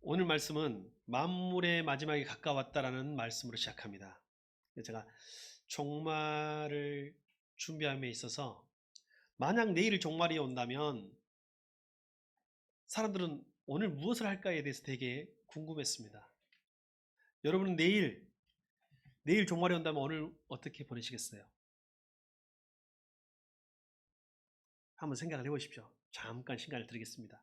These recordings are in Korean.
오늘 말씀은 만물의 마지막이 가까웠다라는 말씀으로 시작합니다. 제가 종말을 준비함에 있어서 만약 내일 종말이 온다면 사람들은 오늘 무엇을 할까에 대해서 되게 궁금했습니다. 여러분은 내일 종말이 온다면 오늘 어떻게 보내시겠어요? 한번 생각을 해보십시오. 잠깐 시간을 드리겠습니다.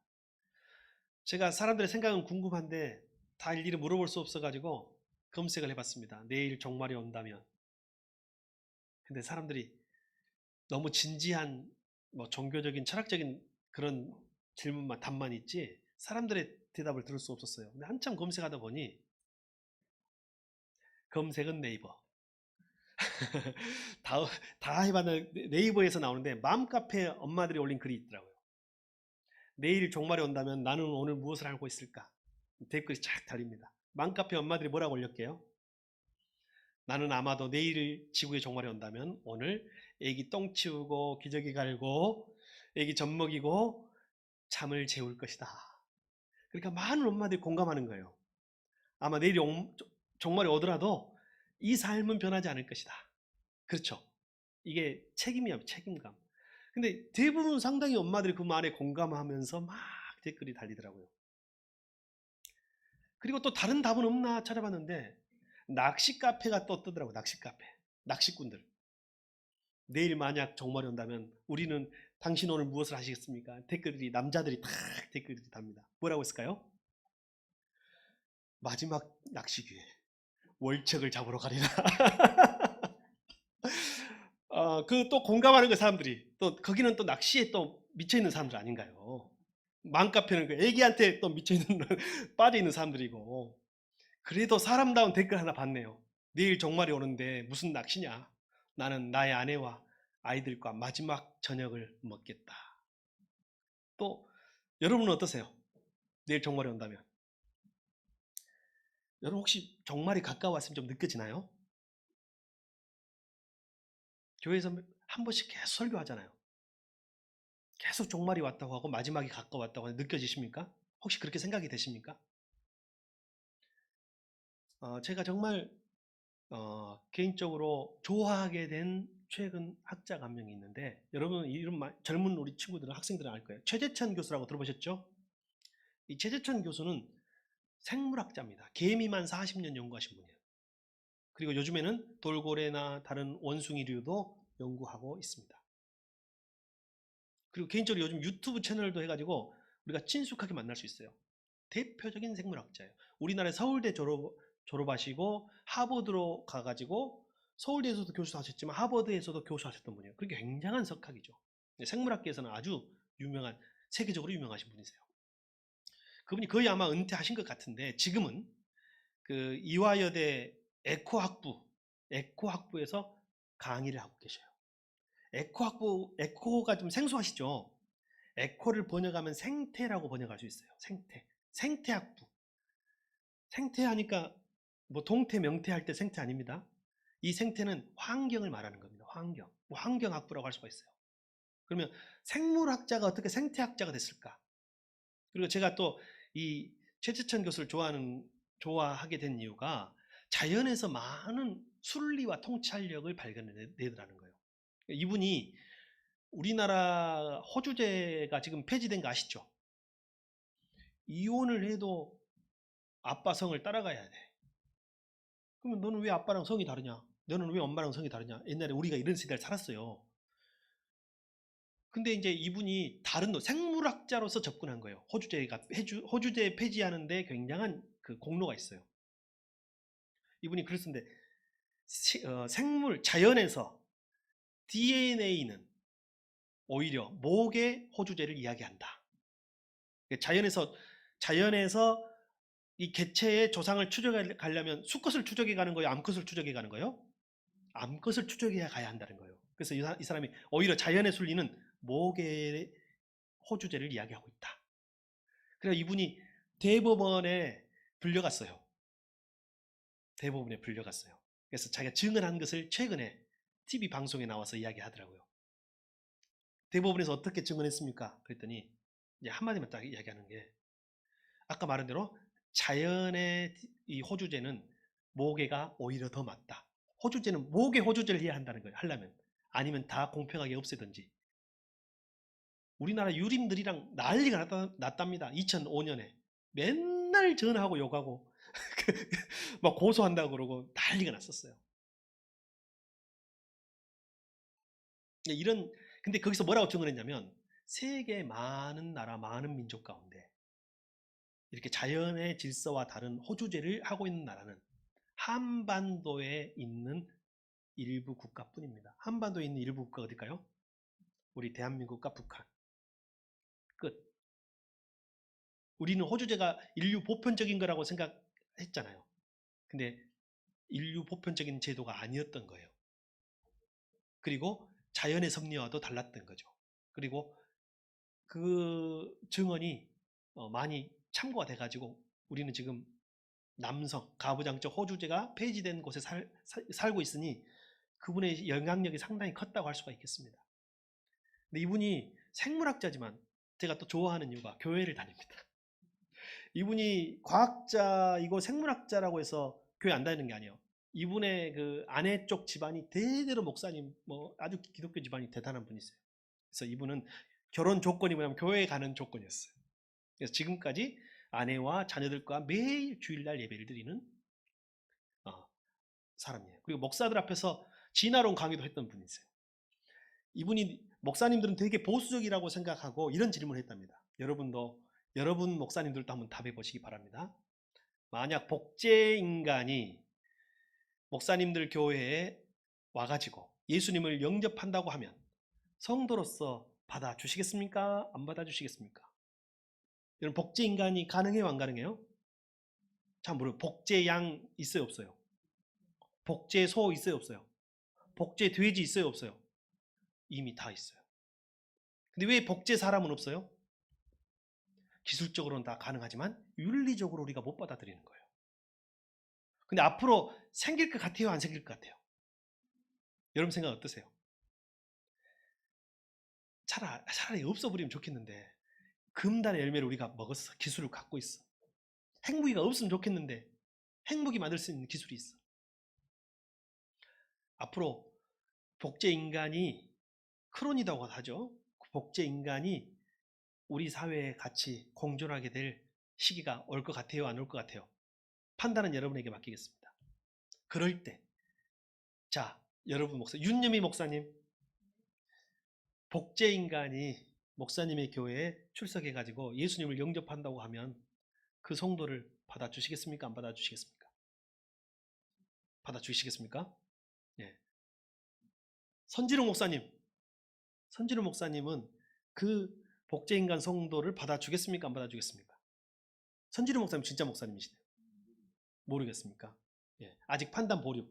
제가 사람들의 생각은 궁금한데 다 일일이 물어볼 수 없어가지고 검색을 해봤습니다. 내일 종말이 온다면. 근데 사람들이 너무 진지한 뭐 종교적인 철학적인 그런 질문만 답만 있지 사람들의 대답을 들을 수 없었어요. 근데 한참 검색하다 보니 검색은 네이버 다, 다 해봤는데 네이버에서 나오는데 맘카페 엄마들이 올린 글이 있더라고요. 내일 종말이 온다면 나는 오늘 무엇을 하고 있을까? 댓글이 쫙 달립니다. 맘카페 엄마들이 뭐라고 올렸게요? 나는 아마도 내일 지구의 종말이 온다면 오늘 애기 똥 치우고 기저귀 갈고 애기 젖 먹이고 잠을 재울 것이다. 그러니까 많은 엄마들이 공감하는 거예요. 아마 내일이 종말이 오더라도 이 삶은 변하지 않을 것이다. 그렇죠. 이게 책임이야, 책임감. 근데 대부분 상당히 엄마들이 그 말에 공감하면서 막 댓글이 달리더라고요. 그리고 또 다른 답은 없나 찾아봤는데 낚시 카페가 또 뜨더라고요. 낚시 카페. 낚시꾼들. 내일 만약 종말이 온다면 우리는 당신 오늘 무엇을 하시겠습니까? 댓글이 남자들이 탁 댓글이 답니다. 뭐라고 했을까요? 마지막 낚시 기회. 월척을 잡으러 가리라. 그 또 공감하는 그 사람들이 또 거기는 또 낚시에 또 미쳐 있는 사람들 아닌가요? 맘카페는 그 애기한테 또 미쳐 있는 빠져 있는 사람들이고 그래도 사람다운 댓글 하나 봤네요. 내일 종말이 오는데 무슨 낚시냐? 나는 나의 아내와 아이들과 마지막 저녁을 먹겠다. 또 여러분은 어떠세요? 내일 종말이 온다면 여러분 혹시 종말이 가까웠으면 좀 느껴지나요? 교회에서 한 번씩 계속 설교하잖아요. 계속 종말이 왔다고 하고 마지막이 가까웠다고 하는 느껴지십니까? 혹시 그렇게 생각이 되십니까? 제가 정말 개인적으로 좋아하게 된 최근 학자가 한 명이 있는데 여러분 이름 젊은 우리 친구들은 학생들은 알 거예요. 최재천 교수라고 들어보셨죠? 이 최재천 교수는 생물학자입니다. 개미만 40년 연구하신 분이에요. 그리고 요즘에는 돌고래나 다른 원숭이류도 연구하고 있습니다. 그리고 개인적으로 요즘 유튜브 채널도 해가지고 우리가 친숙하게 만날 수 있어요. 대표적인 생물학자예요. 우리나라에 서울대 졸업하시고 하버드로 가가지고 서울대에서도 교수하셨지만 하버드에서도 교수하셨던 분이에요. 그게 굉장한 석학이죠. 생물학계에서는 아주 유명한 세계적으로 유명하신 분이세요. 그분이 거의 아마 은퇴하신 것 같은데 지금은 그 이화여대 에코학부에서 강의를 하고 계셔요. 에코가 좀 생소하시죠? 에코를 번역하면 생태라고 번역할 수 있어요. 생태학부. 생태하니까 뭐 동태, 명태 할 때 생태 아닙니다. 이 생태는 환경을 말하는 겁니다. 환경. 뭐 환경학부라고 할 수가 있어요. 그러면 생물학자가 어떻게 생태학자가 됐을까? 그리고 제가 또 이 최재천 교수를 좋아하게 된 이유가 자연에서 많은 순리와 통찰력을 발견해내더라는 거예요. 이분이 우리나라 호주제가 지금 폐지된 거 아시죠? 이혼을 해도 아빠 성을 따라가야 돼. 그러면 너는 왜 아빠랑 성이 다르냐? 너는 왜 엄마랑 성이 다르냐? 옛날에 우리가 이런 세대를 살았어요. 근데 이제 이분이 다른 생물학자로서 접근한 거예요. 호주제 폐지하는데 굉장한 그 공로가 있어요. 이분이 그랬는데 자연에서 DNA는 오히려 목의 호주제를 이야기한다. 자연에서 이 개체의 조상을 추적해 가려면 수컷을 추적해 가는 거예요? 암컷을 추적해 가는 거예요? 암컷을 추적해야 가야 한다는 거예요. 그래서 이 사람이 오히려 자연의 순리는 목의 호주제를 이야기하고 있다. 그래서 이분이 대법원에 불려갔어요. 대법원에 불려갔어요. 그래서 자기가 증언한 것을 최근에 TV 방송에 나와서 이야기하더라고요. 대법원에서 어떻게 증언했습니까? 그랬더니 이제 한마디만 딱 이야기하는 게 아까 말한 대로 자연의 이 호주제는 모계가 오히려 더 맞다. 호주제는 모계 호주제를 해야 한다는 거예요. 하려면. 아니면 다 공평하게 없애든지. 우리나라 유림들이랑 난리가 났답니다. 2005년에. 맨날 전화하고 욕하고 막 고소한다고 그러고 난리가 났었어요. 근데 거기서 뭐라고 증언했냐면 세계 많은 나라, 많은 민족 가운데 이렇게 자연의 질서와 다른 호주제를 하고 있는 나라는 한반도에 있는 일부 국가뿐입니다. 한반도에 있는 일부 국가 어딜까요? 우리 대한민국과 북한. 끝. 우리는 호주제가 인류 보편적인 거라고 생각했잖아요. 근데 인류 보편적인 제도가 아니었던 거예요. 그리고 자연의 섭리와도 달랐던 거죠. 그리고 그 증언이 많이 참고가 돼가지고 우리는 지금 남성, 가부장적 호주제가 폐지된 곳에 살고 있으니 그분의 영향력이 상당히 컸다고 할 수가 있겠습니다. 근데 이분이 생물학자지만 제가 또 좋아하는 이유가 교회를 다닙니다. 이분이 과학자이고 생물학자라고 해서 교회 안 다니는 게 아니에요. 이분의 그 아내 쪽 집안이 대대로 목사님, 뭐 아주 기독교 집안이 대단한 분이세요. 그래서 이분은 결혼 조건이 뭐냐면 교회에 가는 조건이었어요. 그래서 지금까지 아내와 자녀들과 매일 주일날 예배를 드리는 사람이에요. 그리고 목사들 앞에서 진화론 강의도 했던 분이세요. 이분이 목사님들은 되게 보수적이라고 생각하고 이런 질문을 했답니다. 여러분 목사님들도 한번 답해 보시기 바랍니다. 만약 복제인간이 목사님들 교회에 와가지고 예수님을 영접한다고 하면 성도로서 받아주시겠습니까? 안 받아주시겠습니까? 여러분 복제인간이 가능해요? 안 가능해요? 참 모르요. 복제양 있어요? 없어요? 복제소 있어요? 없어요? 복제돼지 있어요? 없어요? 이미 다 있어요. 근데 왜 복제 사람은 없어요? 기술적으로는 다 가능하지만 윤리적으로 우리가 못 받아들이는 거예요. 근데 앞으로 생길 것 같아요? 안 생길 것 같아요? 여러분 생각 어떠세요? 차라리 없어버리면 좋겠는데 금단의 열매를 우리가 먹었어. 기술을 갖고 있어. 핵무기가 없으면 좋겠는데 핵무기 만들 수 있는 기술이 있어. 앞으로 복제인간이 크론이라고 하죠. 복제인간이 우리 사회에 같이 공존하게 될 시기가 올 것 같아요? 안 올 것 같아요? 판단은 여러분에게 맡기겠습니다. 그럴 때, 자, 여러분 윤여미 목사님, 복제인간이 목사님의 교회에 출석해가지고 예수님을 영접한다고 하면 그 성도를 받아주시겠습니까? 안 받아주시겠습니까? 받아주시겠습니까? 예. 선지룡 목사님은 그 복제인간 성도를 받아주겠습니까? 안 받아주겠습니까? 선지룡 목사님 진짜 목사님이시네요. 모르겠습니까? 예. 아직 판단 보류.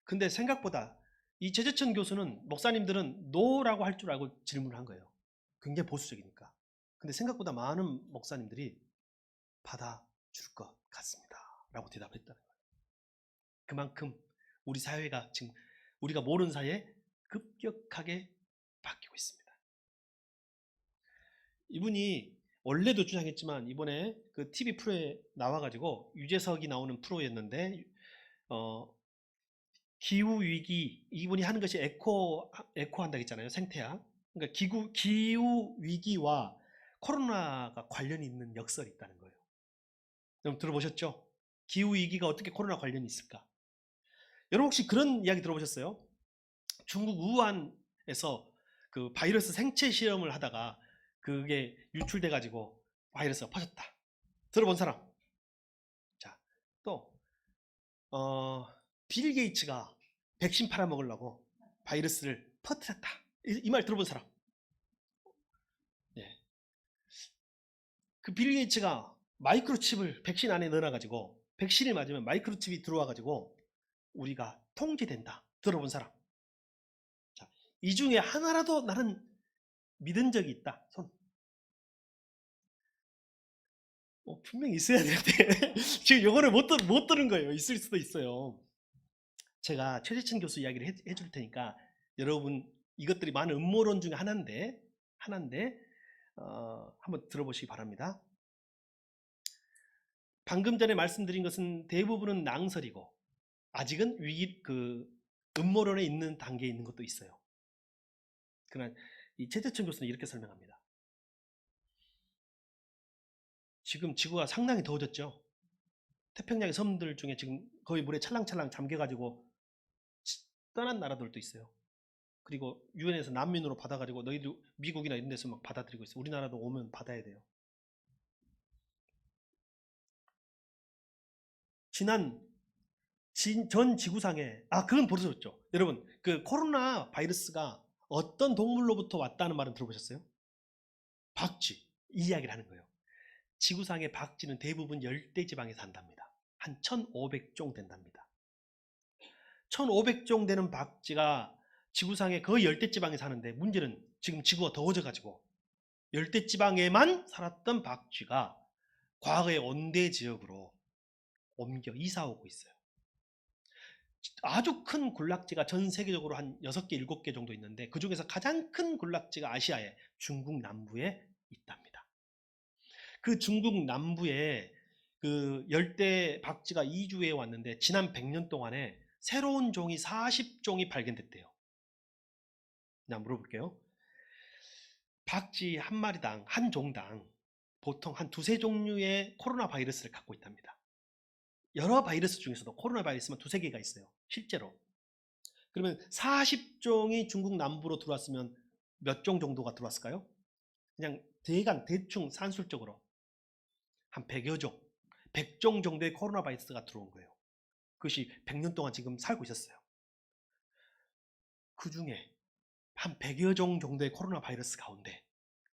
근데 생각보다 이 제재천 교수는 목사님들은 노라고 할 줄 알고 질문을 한 거예요. 굉장히 보수적이니까. 근데 생각보다 많은 목사님들이 받아줄 것 같습니다. 라고 대답했다는 거예요. 그만큼 우리 사회가 지금 우리가 모르는 사이에 급격하게 바뀌고 있습니다. 이분이 원래도 주장했지만 이번에 그 TV 프로에 나와가지고 유재석이 나오는 프로였는데 기후 위기, 이분이 하는 것이 에코 한다 했잖아요. 생태학. 그러니까 기후 위기와 코로나가 관련이 있는 역설이 있다는 거예요. 여러분 들어보셨죠? 기후 위기가 어떻게 코로나 관련이 있을까? 여러분 혹시 그런 이야기 들어보셨어요? 중국 우한에서 그 바이러스 생체 실험을 하다가 그게 유출돼 가지고 바이러스가 퍼졌다. 들어본 사람? 자, 또 빌 게이츠가 백신 팔아먹으려고 바이러스를 퍼뜨렸다. 이 말 들어본 사람? 예. 그 빌 게이츠가 마이크로칩을 백신 안에 넣어놔가지고 백신을 맞으면 마이크로칩이 들어와가지고 우리가 통제된다. 들어본 사람? 자, 이 중에 하나라도 나는 믿은 적이 있다. 손. 분명히 있어야 되는데 지금 요거를 못 들은 거예요. 있을 수도 있어요. 제가 최재천 교수 이야기를 해줄 테니까 여러분 이것들이 많은 음모론 중에 하나인데 한번 들어보시기 바랍니다. 방금 전에 말씀드린 것은 대부분은 낭설이고 아직은 음모론에 있는 단계에 있는 것도 있어요. 그러나 이 최재천 교수는 이렇게 설명합니다. 지금 지구가 상당히 더워졌죠. 태평양의 섬들 중에 지금 거의 물에 찰랑찰랑 잠겨가지고 떠난 나라들도 있어요. 그리고 유엔에서 난민으로 받아가지고 너희들 미국이나 이런 데서 막 받아들이고 있어요. 우리나라도 오면 받아야 돼요. 전 지구상에 그건 모르셨죠? 여러분, 그 코로나 바이러스가 어떤 동물로부터 왔다는 말은 들어보셨어요? 박쥐. 이 이야기를 하는 거예요. 지구상의 박쥐는 대부분 열대지방에 산답니다. 한 1500종 된답니다. 1500종 되는 박쥐가 지구상의 거의 열대지방에 사는데, 문제는 지금 지구가 더워져가지고 열대지방에만 살았던 박쥐가 과거의 온대 지역으로 옮겨 이사 오고 있어요. 아주 큰 군락지가 전 세계적으로 한 6개, 7개 정도 있는데, 그 중에서 가장 큰 군락지가 아시아의 중국 남부에 있답니다. 그 중국 남부에 그 열대 박쥐가 이주해 왔는데, 지난 100년 동안에 새로운 종이 40종이 발견됐대요. 그냥 물어볼게요. 박쥐 한 마리당, 한 종당 보통 한 두세 종류의 코로나 바이러스를 갖고 있답니다. 여러 바이러스 중에서도 코로나 바이러스만 두세 개가 있어요. 실제로. 그러면 40종이 중국 남부로 들어왔으면 몇 종 정도가 들어왔을까요? 그냥 대충 산술적으로 한 100여 종, 100종 정도의 코로나 바이러스가 들어온 거예요. 그것이 100년 동안 지금 살고 있었어요. 그 중에 한 100여 종 정도의 코로나 바이러스 가운데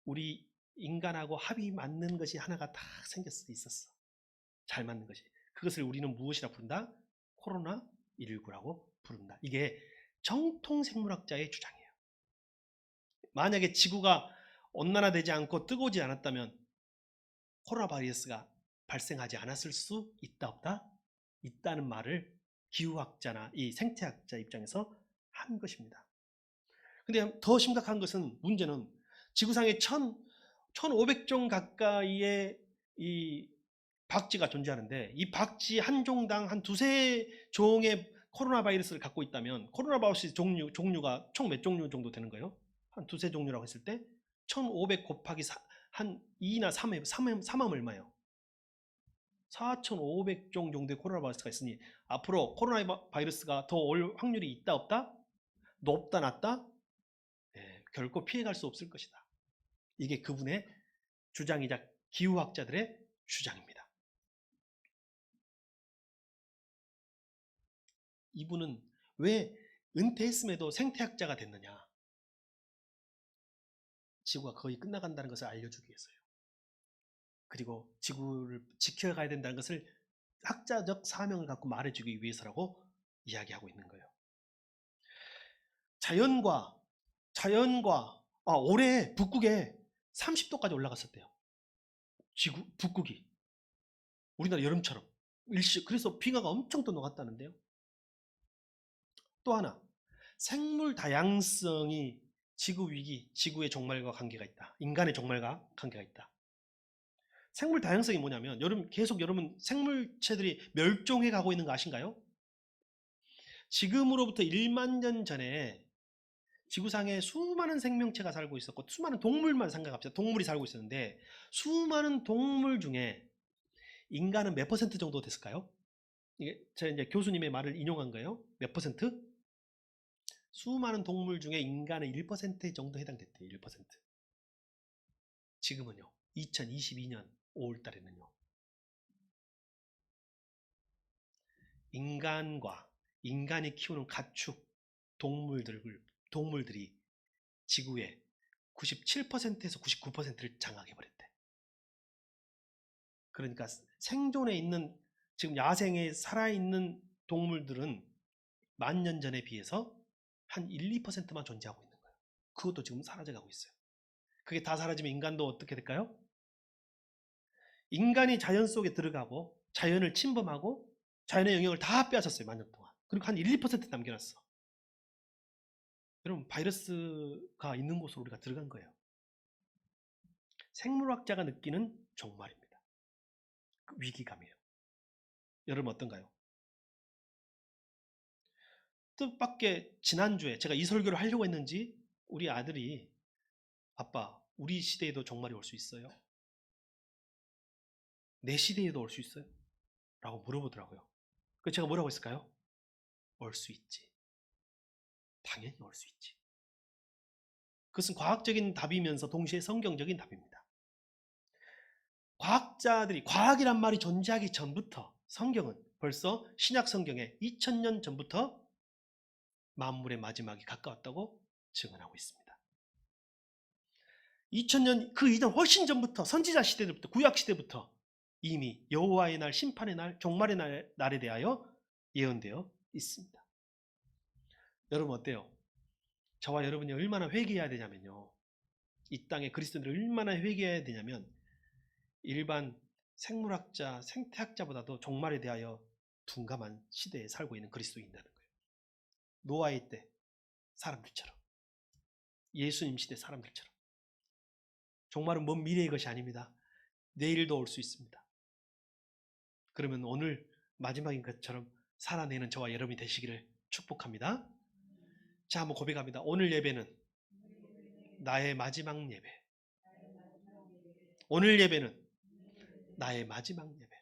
우리 인간하고 합이 맞는 것이 하나가 딱 있었어. 잘 맞는 것이. 그것을 우리는 무엇이라 부른다? 코로나19라고 부른다. 이게 정통 생물학자의 주장이에요. 만약에 지구가 온난화되지 않고 뜨거워지지 않았다면 코로나 바이러스가 발생하지 않았을 수 있다 없다? 있다는 말을 기후학자나 이 생태학자 입장에서 한 것입니다. 근데 더 심각한 것은, 문제는 지구상에 1500종 가까이의 이 박쥐가 존재하는데, 이 박쥐 한 종당 한 두세 종의 코로나 바이러스를 갖고 있다면, 코로나 바이러스 종류가 총 몇 종류 정도 되는 거예요? 한 두세 종류라고 했을 때 1500 곱하기 한 2나 3하면 얼마예요? 4500종 정도의 코로나 바이러스가 있으니 앞으로 코로나 바이러스가 더 올 확률이 있다 없다? 높다 낮다? 네, 결코 피해갈 수 없을 것이다. 이게 그분의 주장이자 기후학자들의 주장입니다. 이분은 왜 은퇴했음에도 생태학자가 됐느냐? 지구가 거의 끝나간다는 것을 알려주기 위해서요. 그리고 지구를 지켜가야 된다는 것을 학자적 사명을 갖고 말해주기 위해서라고 이야기하고 있는 거예요. 자연과 올해 북극에 30도까지 올라갔었대요. 북극이 우리나라 여름처럼 그래서 빙하가 엄청 또 녹았다는데요. 또 하나, 생물 다양성이 지구 위기, 지구의 종말과 관계가 있다. 인간의 종말과 관계가 있다. 생물 다양성이 뭐냐면, 여러분 생물체들이 멸종해 가고 있는 거 아신가요? 지금으로부터 1만 년 전에 지구상에 수많은 생명체가 살고 있었고, 수많은 동물만 생각합시다. 동물이 살고 있었는데, 수많은 동물 중에 인간은 몇 퍼센트 정도 됐을까요? 이게 제가 이제 교수님의 말을 인용한 거예요. 몇 퍼센트? 수많은 동물 중에 인간은 1% 정도 해당됐대요. 1%. 지금은요, 2022년 5월 달에는요, 인간이 키우는 가축 동물들이 지구의 97%에서 99%를 장악해버렸대. 그러니까 생존에 있는, 지금 야생에 살아있는 동물들은 10,000년 전에 비해서 한 1, 2%만 존재하고 있는 거예요. 그것도 지금 사라져가고 있어요. 그게 다 사라지면 인간도 어떻게 될까요? 인간이 자연 속에 들어가고 자연을 침범하고 자연의 영역을 다 빼앗았어요. 10,000년 동안. 그리고 한 1, 2% 남겨놨어. 여러분, 바이러스가 있는 곳으로 우리가 들어간 거예요. 생물학자가 느끼는 종말입니다. 위기감이에요. 여러분 어떤가요? 뜻밖의 지난주에 제가 이 설교를 하려고 했는지 우리 아들이 아빠, 우리 시대에도 종말이 올 수 있어요? 내 시대에도 올 수 있어요? 라고 물어보더라고요. 그 제가 뭐라고 했을까요? 올 수 있지. 당연히 올 수 있지. 그것은 과학적인 답이면서 동시에 성경적인 답입니다. 과학자들이, 과학이란 말이 존재하기 전부터 성경은 벌써 신약 성경에 2000년 전부터 만물의 마지막이 가까웠다고 증언하고 있습니다. 2000년 그 이전 훨씬 전부터 선지자 시대부터 구약 시대부터 이미 여호와의 날, 심판의 날, 종말의 날에 대하여 예언되어 있습니다. 여러분 어때요? 저와 여러분이 얼마나 회개해야 되냐면요. 이 땅의 그리스도인들이 얼마나 회개해야 되냐면 일반 생물학자, 생태학자보다도 종말에 대하여 둔감한 시대에 살고 있는 그리스도인이라는 거예요. 노아의 때 사람들처럼, 예수님 시대 사람들처럼. 종말은 먼 미래의 것이 아닙니다. 내일도 올 수 있습니다. 그러면 오늘 마지막인 것처럼 살아내는 저와 여러분이 되시기를 축복합니다. 자, 한번 고백합니다. 오늘 예배는 나의 마지막 예배. 오늘 예배는 나의 마지막 예배.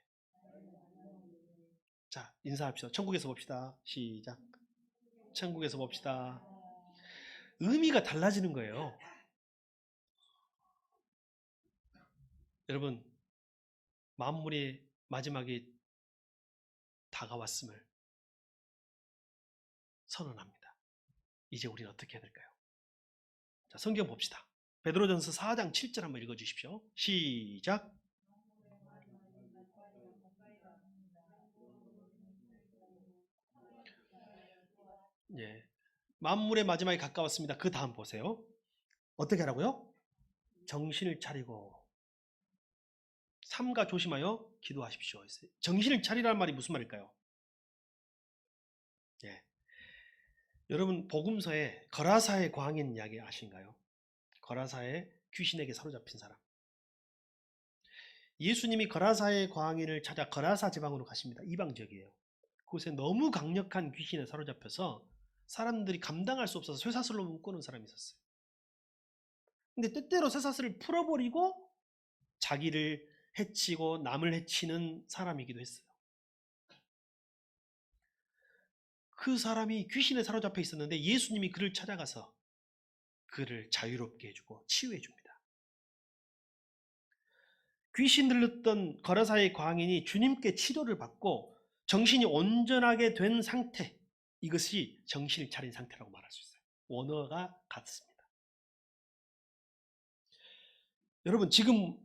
자, 인사합시다. 천국에서 봅시다. 시작. 천국에서 봅시다. 의미가 달라지는 거예요. 여러분, 만물의 마지막이 다가왔음을 선언합니다. 이제 우리는 어떻게 해야 될까요? 자, 성경 봅시다. 베드로전서 4장 7절 한번 읽어주십시오. 시작. 예, 만물의 마지막이 가까웠습니다. 그 다음 보세요. 어떻게 하라고요? 정신을 차리고 삼가 조심하여 기도하십시오. 정신을 차리라는 말이 무슨 말일까요? 예, 여러분 복음서에 거라사의 광인 이야기 아신가요? 거라사의 귀신에게 사로잡힌 사람. 예수님이 거라사의 광인을 찾아 거라사 지방으로 가십니다. 이방 지역이에요. 그곳에 너무 강력한 귀신에 사로잡혀서 사람들이 감당할 수 없어서 쇠사슬로 묶어놓은 사람이 있었어요. 근데 때때로 쇠사슬을 풀어버리고 자기를 해치고 남을 해치는 사람이기도 했어요. 그 사람이 귀신에 사로잡혀 있었는데 예수님이 그를 찾아가서 그를 자유롭게 해주고 치유해 줍니다. 귀신 들렸던 거라사의 광인이 주님께 치료를 받고 정신이 온전하게 된 상태, 이것이 정신을 차린 상태라고 말할 수 있어요. 원어가 같습니다. 여러분 지금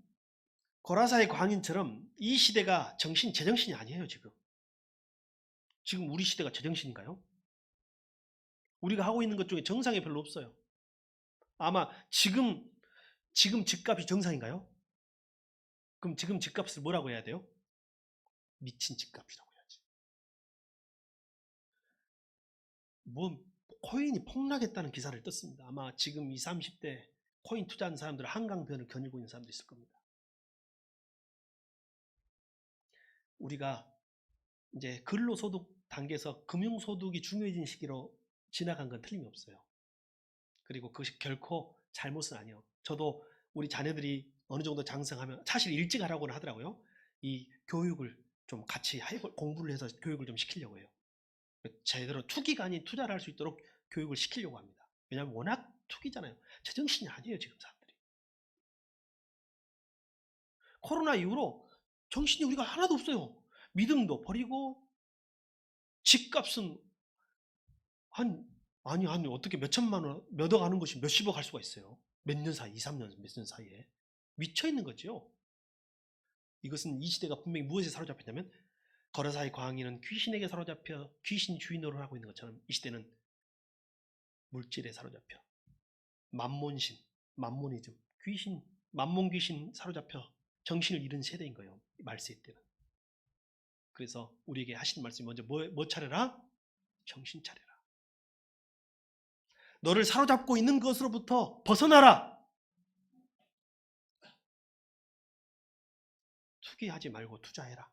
거라사의 광인처럼 이 시대가 제정신이 아니에요. 지금 우리 시대가 제정신인가요? 우리가 하고 있는 것 중에 정상이 별로 없어요. 아마 지금 집값이 정상인가요? 그럼 지금 집값을 뭐라고 해야 돼요? 미친 집값이라고 해야지. 뭐 코인이 폭락했다는 기사를 떴습니다. 아마 지금 20, 30대 코인 투자하는 사람들 한강변을 거닐고 있는 사람도 있을 겁니다. 우리가 이제 근로소득 단계에서 금융소득이 중요해진 시기로 지나간 건 틀림없어요. 그리고 그것이 결코 잘못은 아니에요. 저도 우리 자녀들이 어느 정도 장성하면 사실 일찍 하라고는 하더라고요. 이 교육을 좀 같이 공부를 해서 교육을 좀 시키려고 해요. 제대로 투기가 아닌 투자를 할 수 있도록 교육을 시키려고 합니다. 왜냐하면 워낙 투기잖아요. 제정신이 아니에요 지금 사람들이. 코로나 이후로 정신이 우리가 하나도 없어요. 믿음도 버리고 집값은 아니 어떻게 몇 천만 원, 몇 억 하는 것이 몇십억 할 수가 있어요. 몇 년 사이, 2, 3년, 몇 년 사이에. 미쳐 있는 거죠. 이것은 이 시대가 분명히 무엇에 사로잡혔냐면 거라사의 광인은 귀신에게 사로잡혀 귀신 주인 노릇을 하고 있는 것처럼 이 시대는 물질에 사로잡혀 만몬신, 만모니즘, 귀신, 만몬 귀신 사로잡혀 정신을 잃은 세대인 거예요. 말세 때는. 그래서 우리에게 하신 말씀이 먼저 뭐 차려라? 정신 차려라. 너를 사로잡고 있는 것으로부터 벗어나라. 투기하지 말고 투자해라.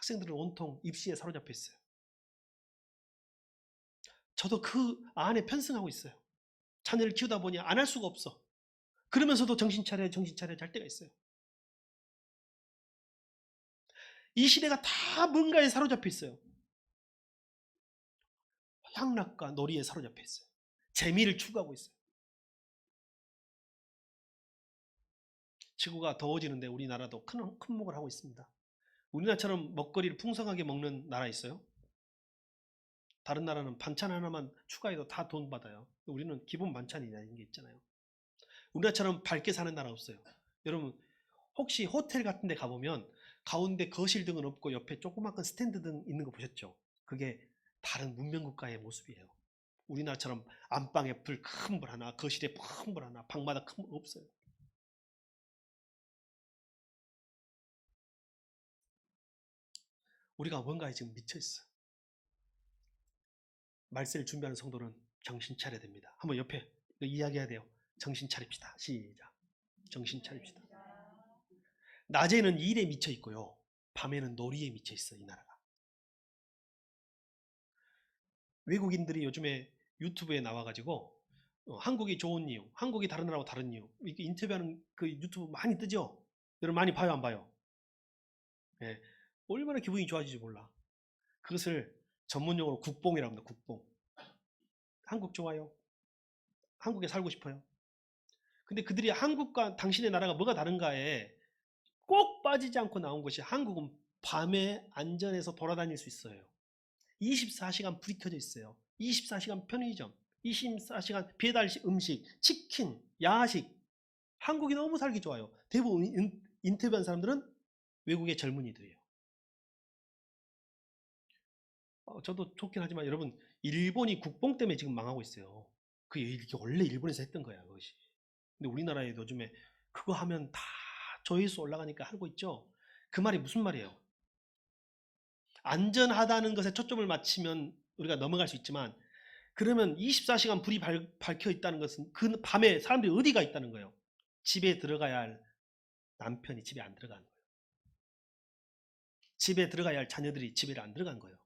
학생들은 온통 입시에 사로잡혀 있어요. 저도 그 안에 편승하고 있어요. 자녀를 키우다 보니 안 할 수가 없어. 그러면서도 정신 차려 잘 때가 있어요. 이 시대가 다 뭔가에 사로잡혀 있어요. 향락과 놀이에 사로잡혀 있어요. 재미를 추구하고 있어요. 지구가 더워지는데 우리나라도 큰 몫을 하고 있습니다. 우리나라처럼 먹거리를 풍성하게 먹는 나라 있어요? 다른 나라는 반찬 하나만 추가해도 다 돈 받아요. 우리는 기본 반찬이냐 이런 게 있잖아요. 우리나라처럼 밝게 사는 나라 없어요. 여러분 혹시 호텔 같은 데 가보면 가운데 거실 등은 없고 옆에 조그마한 스탠드 등 있는 거 보셨죠? 그게 다른 문명 국가의 모습이에요. 우리나라처럼 안방에 큰 불 하나, 거실에 큰 불 하나, 방마다 큰 불 없어요. 우리가 뭔가에 지금 미쳐있어. 말세를 준비하는 성도는 정신 차려야 됩니다. 한번 옆에 이야기해야 돼요. 정신 차립시다. 시작. 정신 차립시다. 낮에는 일에 미쳐 있고요. 밤에는 놀이에 미쳐 있어, 이 나라가. 외국인들이 요즘에 유튜브에 나와가지고 한국이 좋은 이유, 한국이 다른 나라하고 다른 이유 이렇게 인터뷰하는 그 유튜브 많이 뜨죠? 여러분 많이 봐요, 안 봐요? 네. 얼마나 기분이 좋아지지 몰라. 그것을 전문용어로 국뽕이라고 합니다. 국뽕. 한국 좋아요. 한국에 살고 싶어요. 근데 그들이 한국과 당신의 나라가 뭐가 다른가에 꼭 빠지지 않고 나온 것이 한국은 밤에 안전해서 돌아다닐 수 있어요. 24시간 불이 켜져 있어요. 24시간 편의점, 24시간 배달 음식, 치킨, 야식. 한국이 너무 살기 좋아요. 대부분 인터뷰한 사람들은 외국의 젊은이들이에요. 저도 좋긴 하지만 여러분 일본이 국뽕 때문에 지금 망하고 있어요. 그게 원래 일본에서 했던 거야 그것이. 근데 우리나라에 요즘에 그거 하면 다 조회수 올라가니까 하고 있죠. 그 말이 무슨 말이에요? 안전하다는 것에 초점을 맞추면 우리가 넘어갈 수 있지만 그러면 24시간 불이 밝혀 있다는 것은 그 밤에 사람들이 어디가 있다는 거예요? 집에 들어가야 할 남편이 집에 안 들어간 거예요. 집에 들어가야 할 자녀들이 집에 안 들어간 거예요.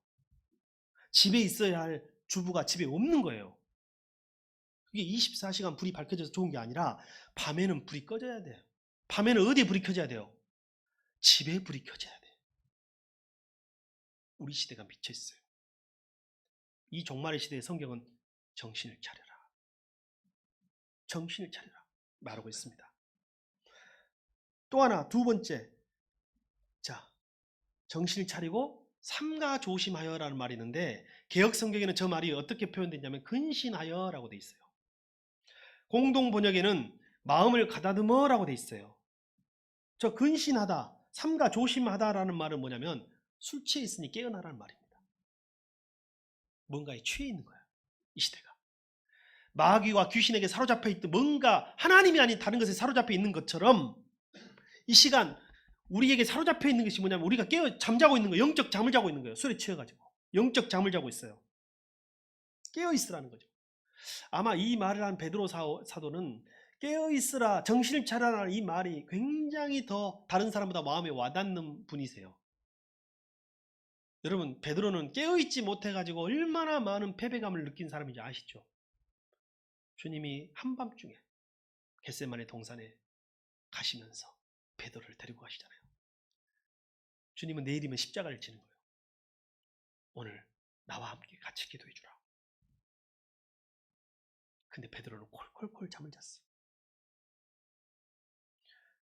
집에 있어야 할 주부가 집에 없는 거예요. 그게 24시간 불이 밝혀져서 좋은 게 아니라 밤에는 불이 꺼져야 돼요. 밤에는 어디에 불이 켜져야 돼요? 집에 불이 켜져야 돼요. 우리 시대가 미쳐 있어요. 이 종말의 시대의 성경은 정신을 차려라. 정신을 차려라 말하고 있습니다. 또 하나 두 번째, 자 정신을 차리고 삼가 조심하여라는 말이 있는데 개역 성경에는 저 말이 어떻게 표현되냐면 근신하여라고 돼 있어요. 공동 번역에는 마음을 가다듬어라고 돼 있어요. 저 근신하다, 삼가 조심하다라는 말은 뭐냐면 술 취해 있으니 깨어나라는 말입니다. 뭔가에 취해 있는 거야 이 시대가. 마귀와 귀신에게 사로잡혀 있던 뭔가 하나님이 아닌 다른 것에 사로잡혀 있는 것처럼 이 시간 우리에게 사로잡혀 있는 것이 뭐냐면 우리가 잠자고 있는 거예요. 영적 잠을 자고 있는 거예요. 술에 취해가지고 영적 잠을 자고 있어요. 깨어있으라는 거죠. 아마 이 말을 한 베드로 사도는 깨어있으라 정신을 차려라 이 말이 굉장히 더 다른 사람보다 마음에 와닿는 분이세요. 여러분 베드로는 깨어있지 못해가지고 얼마나 많은 패배감을 느낀 사람인지 아시죠? 주님이 한밤중에 겟세마네 동산에 가시면서 베드로를 데리고 가시잖아요. 주님은 내일이면 십자가를 지는 거예요. 오늘 나와 함께 같이 기도해 주라. 근데 베드로는 콜콜콜 잠을 잤어.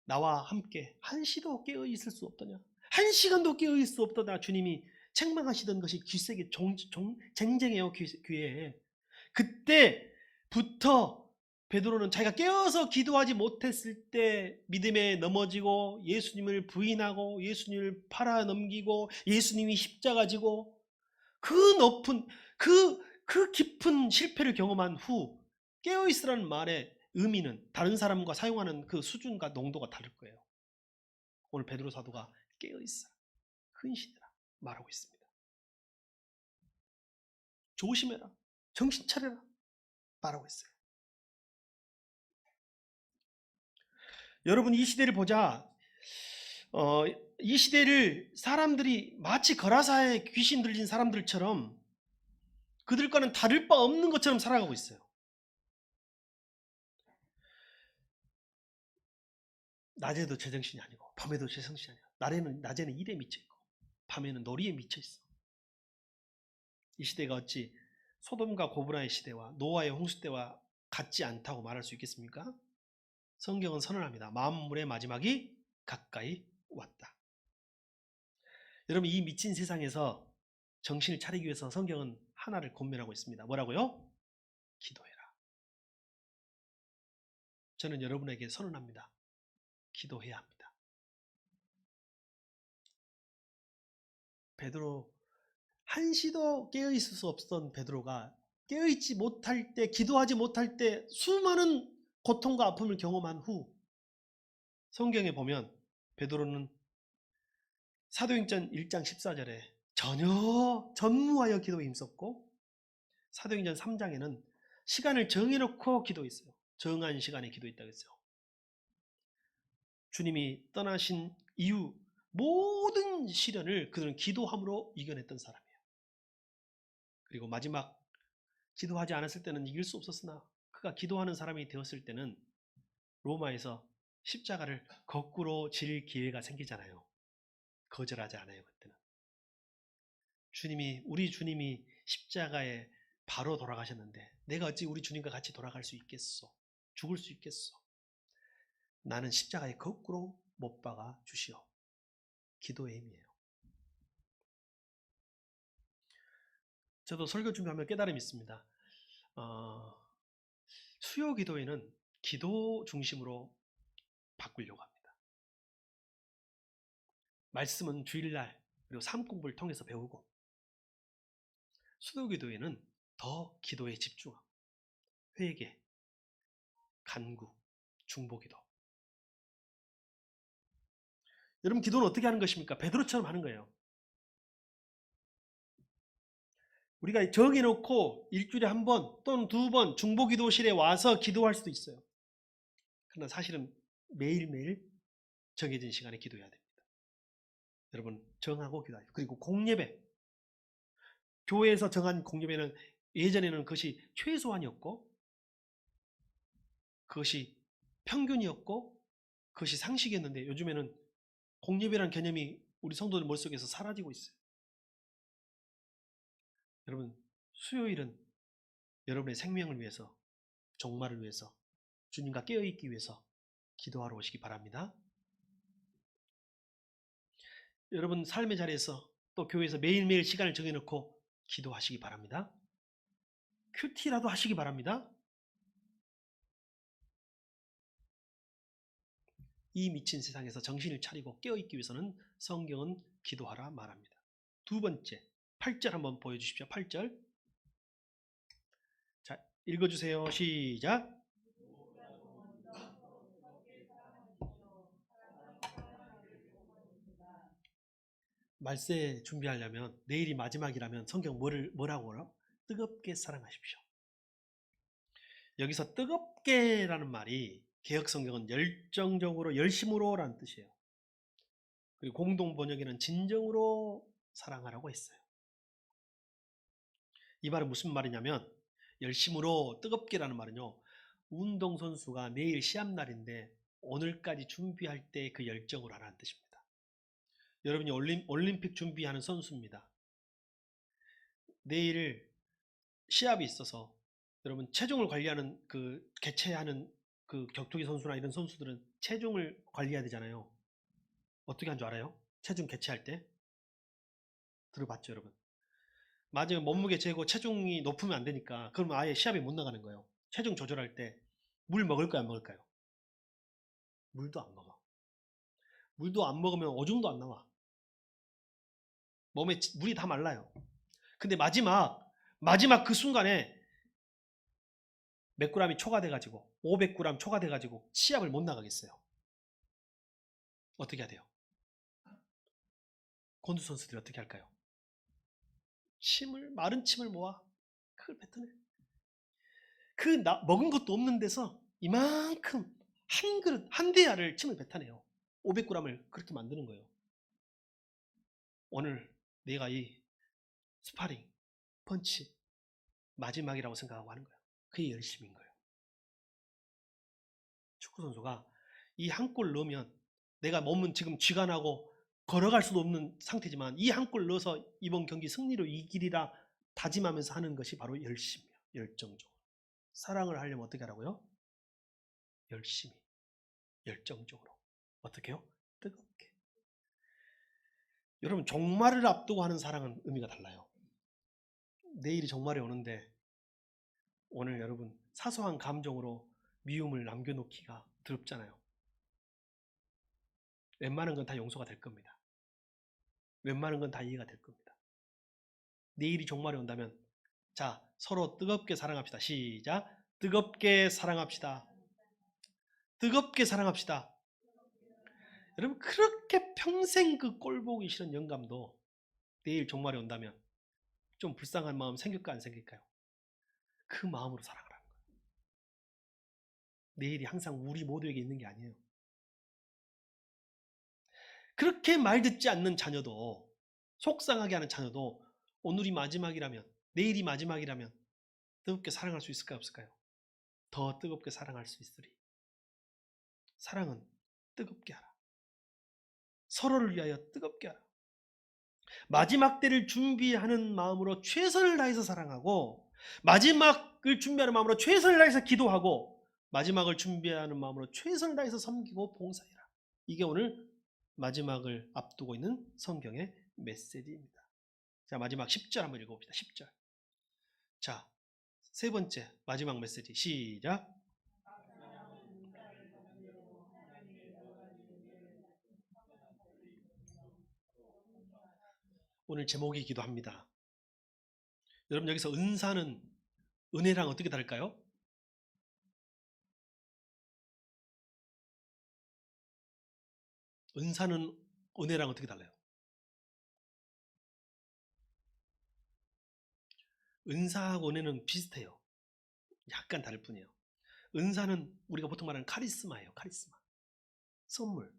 나와 함께 한시도 깨어 있을 수 없더냐? 한 시간도 깨어 있을 수 없더냐? 주님이 책망하시던 것이 귀세게 쟁쟁해요 귀에. 그때부터 베드로는 자기가 깨어서 기도하지 못했을 때 믿음에 넘어지고 예수님을 부인하고 예수님을 팔아넘기고 예수님이 십자가 지고 그 높은 그 깊은 실패를 경험한 후 깨어있으라는 말의 의미는 다른 사람과 사용하는 그 수준과 농도가 다를 거예요. 오늘 베드로 사도가 깨어있으라 근신해라 말하고 있습니다. 조심해라 정신 차려라 말하고 있어요. 여러분 이 시대를 보자. 이 시대를 사람들이 마치 거라사에 귀신 들린 사람들처럼 그들과는 다를 바 없는 것처럼 살아가고 있어요. 낮에도 제정신이 아니고 밤에도 제정신이 아니고 낮에는 일에 미쳐 있고 밤에는 놀이에 미쳐 있어. 이 시대가 어찌 소돔과 고브라의 시대와 노아의 홍수 때와 같지 않다고 말할 수 있겠습니까? 성경은 선언합니다. 만물의 마지막이 가까이 왔다. 여러분, 이 미친 세상에서 정신을 차리기 위해서 성경은 하나를 권면하고 있습니다. 뭐라고요? 기도해라. 저는 여러분에게 선언합니다. 기도해야 합니다. 베드로, 한시도 깨어있을 수 없었던 베드로가 깨어있지 못할 때, 기도하지 못할 때 수많은 고통과 아픔을 경험한 후 성경에 보면 베드로는 사도행전 1장 14절에 전무하여 기도에 힘썼고, 사도행전 3장에는 시간을 정해놓고 기도했어요. 정한 시간에 기도했다고 했어요. 주님이 떠나신 이후 모든 시련을 그들은 기도함으로 이겨냈던 사람이에요. 그리고 마지막 기도하지 않았을 때는 이길 수 없었으나 그가 기도하는 사람이 되었을 때는 로마에서 십자가를 거꾸로 질 기회가 생기잖아요. 거절하지 않아요. 그때는 우리 주님이 십자가에 바로 돌아가셨는데 내가 어찌 우리 주님과 같이 돌아갈 수 있겠소? 죽을 수 있겠소? 나는 십자가에 거꾸로 못 박아 주시오. 기도의 힘이에요. 저도 설교 준비하면 깨달음이 있습니다. 수요 기도회는 기도 중심으로 바꾸려고 합니다. 말씀은 주일날 그리고 삶 공부를 통해서 배우고, 수요 기도회는 더 기도에 집중하고 회개, 간구, 중보기도. 여러분, 기도는 어떻게 하는 것입니까? 베드로처럼 하는 거예요. 우리가 정해놓고 일주일에 한 번 또는 두 번 중보기도실에 와서 기도할 수도 있어요. 그러나 사실은 매일매일 정해진 시간에 기도해야 됩니다. 여러분, 정하고 기도하요. 그리고 공예배, 교회에서 정한 공예배는 예전에는 그것이 최소한이었고, 그것이 평균이었고, 그것이 상식이었는데 요즘에는 공예배라는 개념이 우리 성도들 머릿속에서 사라지고 있어요. 여러분, 수요일은 여러분의 생명을 위해서, 종말을 위해서, 주님과 깨어있기 위해서 기도하러 오시기 바랍니다. 여러분 삶의 자리에서 또 교회에서 매일매일 시간을 정해놓고 기도하시기 바랍니다. 큐티라도 하시기 바랍니다. 이 미친 세상에서 정신을 차리고 깨어있기 위해서는 성경은 기도하라 말합니다. 두 번째, 8절 한번 보여주십시오. 8절. 자, 읽어주세요. 시작. 말세 준비하려면, 내일이 마지막이라면 성경 뭐라고? 뜨겁게 사랑하십시오. 여기서 뜨겁게라는 말이 개역성경은 열정적으로, 열심으로 라는 뜻이에요. 그리고 공동번역에는 진정으로 사랑하라고 했어요. 이 말은 무슨 말이냐면, 열심으로 뜨겁게라는 말은요, 운동선수가 내일 시합날인데 오늘까지 준비할 때 그 열정으로 하라는 뜻입니다. 여러분이 올림픽 준비하는 선수입니다. 내일 시합이 있어서 여러분 체중을 관리하는 개최하는 격투기 선수나 이런 선수들은 체중을 관리해야 되잖아요. 어떻게 하는 줄 알아요? 체중 개최할 때 들어봤죠, 여러분? 만약에 몸무게 재고 체중이 높으면 안 되니까 그러면 아예 시합에 못 나가는 거예요. 체중 조절할 때 물 먹을까요, 안 먹을까요? 물도 안 먹어. 물도 안 먹으면 오줌도 안 나와. 몸에 물이 다 말라요. 근데 마지막 그 순간에 몇 g이 초과돼가지고 500g 초과돼가지고 시합을 못 나가겠어요. 어떻게 해야 돼요? 권투 선수들이 어떻게 할까요? 마른 침을 모아 그걸 뱉어내. 먹은 것도 없는 데서 이만큼 한 그릇, 한 대야를 침을 뱉어내요. 500g을 그렇게 만드는 거예요. 오늘 내가 이 스파링, 펀치 마지막이라고 생각하고 하는 거예요. 그게 열심인 거예요. 축구 선수가 이 한 골 넣으면 내가 몸은 지금 쥐가 나고 걸어갈 수도 없는 상태지만 이 한 골 넣어서 이번 경기 승리로 이기리라 다짐하면서 하는 것이 바로 열심이에요. 열정적으로. 사랑을 하려면 어떻게 하라고요? 열심히, 열정적으로. 어떻게 해요? 뜨겁게. 여러분, 종말을 앞두고 하는 사랑은 의미가 달라요. 내일이 종말이 오는데 오늘 여러분 사소한 감정으로 미움을 남겨놓기가 더럽잖아요. 웬만한 건 다 용서가 될 겁니다. 웬만한 건 다 이해가 될 겁니다. 내일이 종말이 온다면 자, 서로 뜨겁게 사랑합시다. 시작. 뜨겁게 사랑합시다. 뜨겁게 사랑합시다. 여러분, 그렇게 평생 그 꼴 보기 싫은 영감도 내일 종말이 온다면 좀 불쌍한 마음 생길까 안 생길까요? 그 마음으로 사랑하라는 거예요. 내일이 항상 우리 모두에게 있는 게 아니에요. 그렇게 말 듣지 않는 자녀도, 속상하게 하는 자녀도 오늘이 마지막이라면, 내일이 마지막이라면 뜨겁게 사랑할 수 있을까요, 없을까요? 더 뜨겁게 사랑할 수 있으리. 사랑은 뜨겁게 하라. 서로를 위하여 뜨겁게 하라. 마지막 때를 준비하는 마음으로 최선을 다해서 사랑하고, 마지막을 준비하는 마음으로 최선을 다해서 기도하고, 마지막을 준비하는 마음으로 최선을 다해서 섬기고 봉사해라. 이게 오늘 마지막을 앞두고 있는 성경의 메시지입니다. 자, 마지막 10절 한번 읽어봅시다. 10절. 자, 세 번째 마지막 메시지 시작. 오늘 제목이기도 합니다. 여러분, 여기서 은사는 은혜랑 어떻게 다를까요? 은사는 은혜랑 어떻게 달라요? 은사하고 은혜는 비슷해요. 약간 다를 뿐이에요. 은사는 우리가 보통 말하는 카리스마예요. 카리스마. 선물.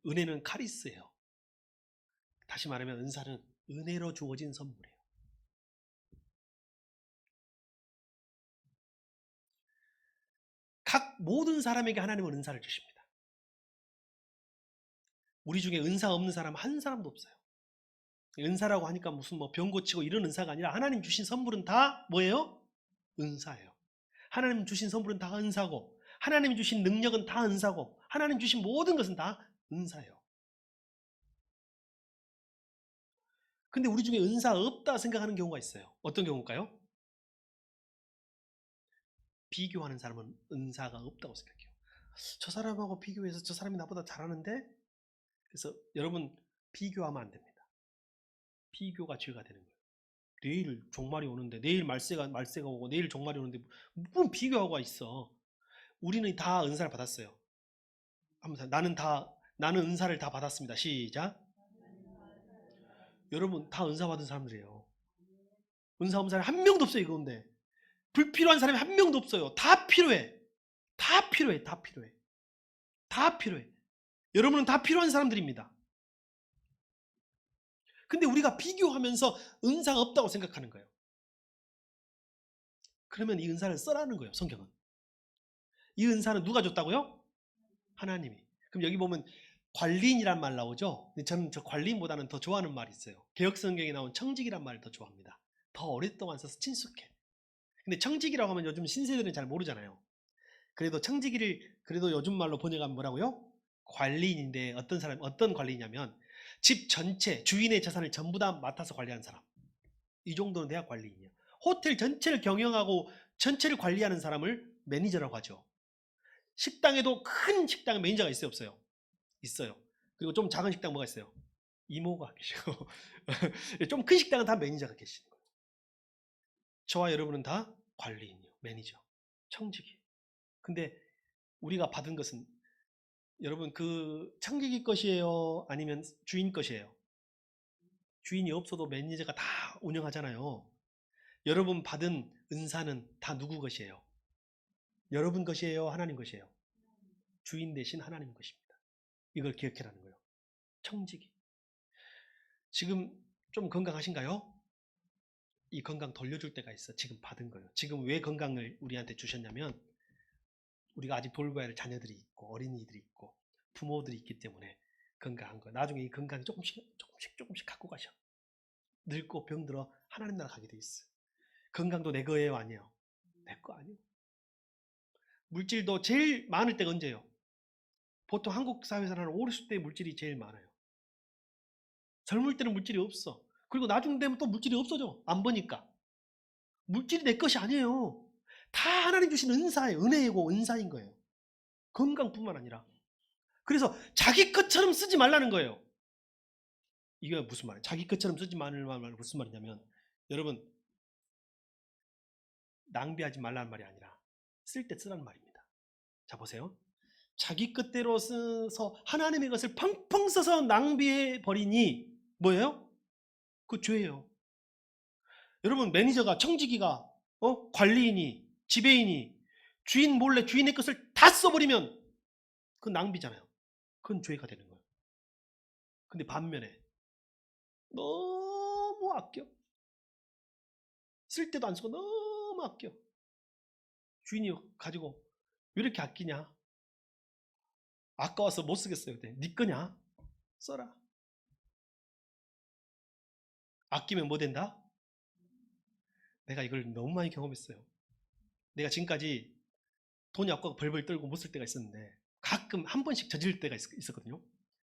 은혜는 카리스예요. 다시 말하면 은사는 은혜로 주어진 선물이에요. 각 모든 사람에게 하나님은 은사를 주십니다. 우리 중에 은사 없는 사람 한 사람도 없어요. 은사라고 하니까 무슨 뭐 병 고치고 이런 은사가 아니라 하나님 주신 선물은 다 뭐예요? 은사예요. 하나님 주신 선물은 다 은사고, 하나님 주신 능력은 다 은사고, 하나님 주신 모든 것은 다 은사예요. 근데 우리 중에 은사 없다 생각하는 경우가 있어요. 어떤 경우일까요? 비교하는 사람은 은사가 없다고 생각해요. 저 사람하고 비교해서 저 사람이 나보다 잘하는데? 그래서 여러분, 비교하면 안 됩니다. 비교가 죄가 되는 거예요. 내일 종말이 오는데, 내일 말세가 오고 내일 종말이 오는데 무슨 비교하고 있어. 우리는 다 은사를 받았어요. 나는 은사를 다 받았습니다. 시작. 여러분, 다 은사 받은 사람들이에요. 은사 없는 사람이 한 명도 없어요. 이 가운데 불필요한 사람이 한 명도 없어요. 다 필요해. 다 필요해. 다 필요해. 다 필요해. 여러분은 다 필요한 사람들입니다. 근데 우리가 비교하면서 은사가 없다고 생각하는 거예요. 그러면 이 은사를 써라는 거예요. 성경은. 이 은사는 누가 줬다고요? 하나님이. 그럼 여기 보면 관리인이란 말 나오죠? 근데 저는 저 관리인보다는 더 좋아하는 말이 있어요. 개혁성경에 나온 청직이란 말을 더 좋아합니다. 더 오랫동안 써서 친숙해. 근데 청직이라고 하면 요즘 신세들은 잘 모르잖아요. 그래도 청지기를 그래도 요즘 말로 번역하면 뭐라고요? 관리인인데 어떤 관리냐면 집 전체 주인의 재산을 전부 다 맡아서 관리하는 사람. 이 정도는 돼야 관리인이야. 호텔 전체를 경영하고 전체를 관리하는 사람을 매니저라고 하죠. 식당에도 큰 식당에 매니저가 있어요, 없어요? 있어요. 그리고 좀 작은 식당 뭐가 있어요? 이모가 계시고 좀 큰 식당은 다 매니저가 계시는 거예요. 저와 여러분은 다 관리인이요, 매니저, 청지기. 근데 우리가 받은 것은 여러분 그 청지기 것이에요? 아니면 주인 것이에요? 주인이 없어도 매니저가 다 운영하잖아요. 여러분 받은 은사는 다 누구 것이에요? 여러분 것이에요? 하나님 것이에요? 주인 대신 하나님 것입니다. 이걸 기억해라는 거예요. 청지기. 지금 좀 건강하신가요? 이 건강 돌려줄 때가 있어. 지금 받은 거예요. 지금 왜 건강을 우리한테 주셨냐면 우리가 아직 돌봐야 할 자녀들이 있고 어린이들이 있고 부모들이 있기 때문에 건강한 거예요. 나중에 이 건강 조금씩 갖고 가셔. 늙고 병들어 하나님 나라 가게 돼 있어. 건강도 내 거예요, 아니에요? 내 거 아니에요. 물질도 제일 많을 때가 언제예요? 보통 한국 사회에서는 50대 물질이 제일 많아요. 젊을 때는 물질이 없어. 그리고 나중 되면 또 물질이 없어져. 안 보니까. 물질이 내 것이 아니에요. 다 하나님 주신 은사예요. 은혜이고 은사인 거예요. 건강뿐만 아니라. 그래서 자기 것처럼 쓰지 말라는 거예요. 이게 무슨 말이에요? 자기 것처럼 쓰지 말라는 말은 무슨 말이냐면 여러분 낭비하지 말라는 말이 아니라 쓸 때 쓰라는 말입니다. 자 보세요. 자기 것대로 써서 하나님의 것을 펑펑 써서 낭비해 버리니 뭐예요? 그 죄예요. 여러분 매니저가 청지기가 관리인이 지배인이 주인 몰래 주인의 것을 다 써버리면 그건 낭비잖아요. 그건 죄가 되는 거예요. 근데 반면에 너무 아껴 쓸 때도 안 쓰고 너무 아껴 주인이 가지고 왜 이렇게 아끼냐? 아까워서 못 쓰겠어요. 네 거냐? 써라. 아끼면 뭐 된다? 내가 이걸 너무 많이 경험했어요. 내가 지금까지 돈이 아까워 벌벌 떨고 못 쓸 때가 있었는데 가끔 한 번씩 저질 때가 있었거든요.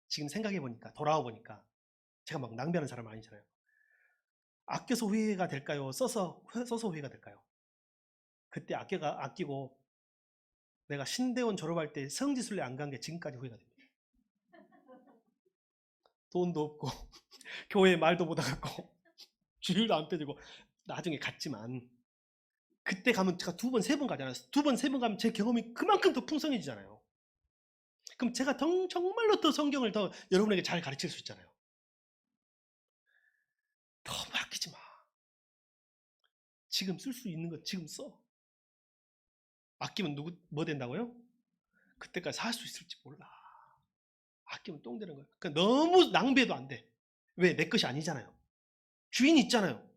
지금 생각해보니까 돌아와 보니까 제가 막 낭비하는 사람 아니잖아요. 아껴서 후회가 될까요? 써서 후회가 될까요? 그때 아끼고 내가 신대원 졸업할 때 성지순례 안 간 게 지금까지 후회가 됩니다. 돈도 없고 교회 말도 못 알아듣고 주일도 안 빼주고 나중에 갔지만 그때 가면 제가 두 번, 세 번 가잖아요. 두 번, 세 번 가면 제 경험이 그만큼 더 풍성해지잖아요. 그럼 제가 정말로 더 성경을 더 여러분에게 잘 가르칠 수 있잖아요. 너무 아끼지 마. 지금 쓸 수 있는 거 지금 써. 아끼면 뭐 된다고요? 그때까지 살 수 있을지 몰라. 아끼면 똥 되는 거예요. 그러니까 너무 낭비해도 안 돼. 왜? 내 것이 아니잖아요. 주인이 있잖아요.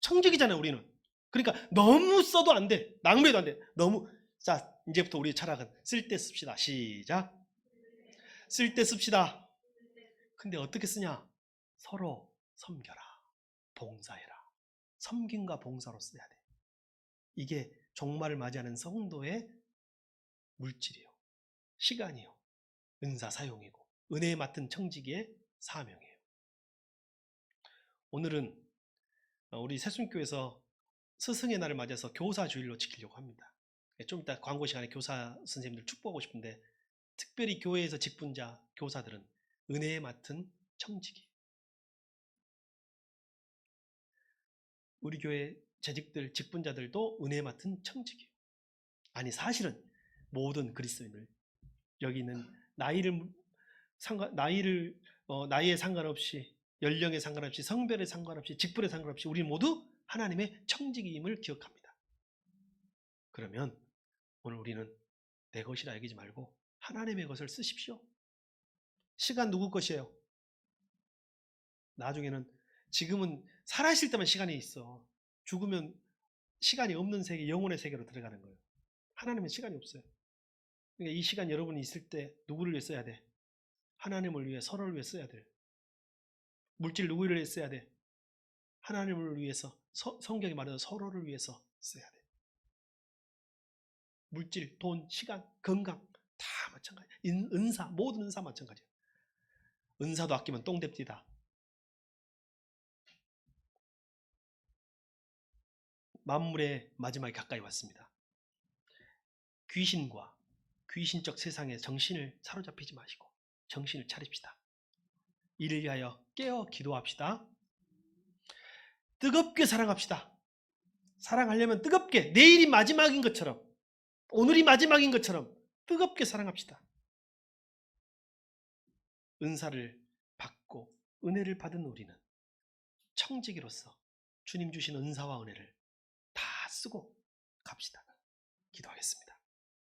청직이잖아요, 우리는. 그러니까 너무 써도 안 돼. 낭비해도 안 돼. 너무. 자, 이제부터 우리 철학은 쓸 때 씁시다. 시작. 쓸 때 씁시다. 근데 어떻게 쓰냐? 서로 섬겨라. 봉사해라. 섬김과 봉사로 써야 돼. 이게 종말을 맞이하는 성도의 물질이요. 시간이요. 은사 사용이고 은혜에 맡은 청지기의 사명이에요. 오늘은 우리 새순교에서 스승의 날을 맞아서 교사 주일로 지키려고 합니다. 좀 이따 광고 시간에 교사 선생님들 축복하고 싶은데 특별히 교회에서 직분자 교사들은 은혜에 맡은 청지기. 우리 교회 재직들 직분자들도 은혜에 맡은 청지기. 아니 사실은 모든 그리스도인을 여기는 나이에 상관없이 연령에 상관없이 성별에 상관없이 직분에 상관없이 우리 모두 하나님의 청지기임을 기억합니다. 그러면 오늘 우리는 내 것이라 여기지 말고 하나님의 것을 쓰십시오. 시간 누구 것이에요? 나중에는 지금은 살아있을 때만 시간이 있어. 죽으면 시간이 없는 세계, 영혼의 세계로 들어가는 거예요. 하나님은 시간이 없어요. 그러니까 이 시간 여러분이 있을 때 누구를 위해 써야 돼? 하나님을 위해, 서로를 위해 써야 돼. 물질 누구를 위해 써야 돼? 하나님을 위해서, 성경이 말하는 서로를 위해서 써야 돼. 물질, 돈, 시간, 건강 다 마찬가지야. 은사, 모든 은사 마찬가지야. 은사도 아끼면 똥됩디다. 만물의 마지막이 가까이 왔습니다. 귀신과 귀신적 세상에 정신을 사로잡히지 마시고 정신을 차립시다. 이를 위하여 깨어 기도합시다. 뜨겁게 사랑합시다. 사랑하려면 뜨겁게 내일이 마지막인 것처럼 오늘이 마지막인 것처럼 뜨겁게 사랑합시다. 은사를 받고 은혜를 받은 우리는 청지기로서 주님 주신 은사와 은혜를 다 쓰고 갑시다. 기도하겠습니다.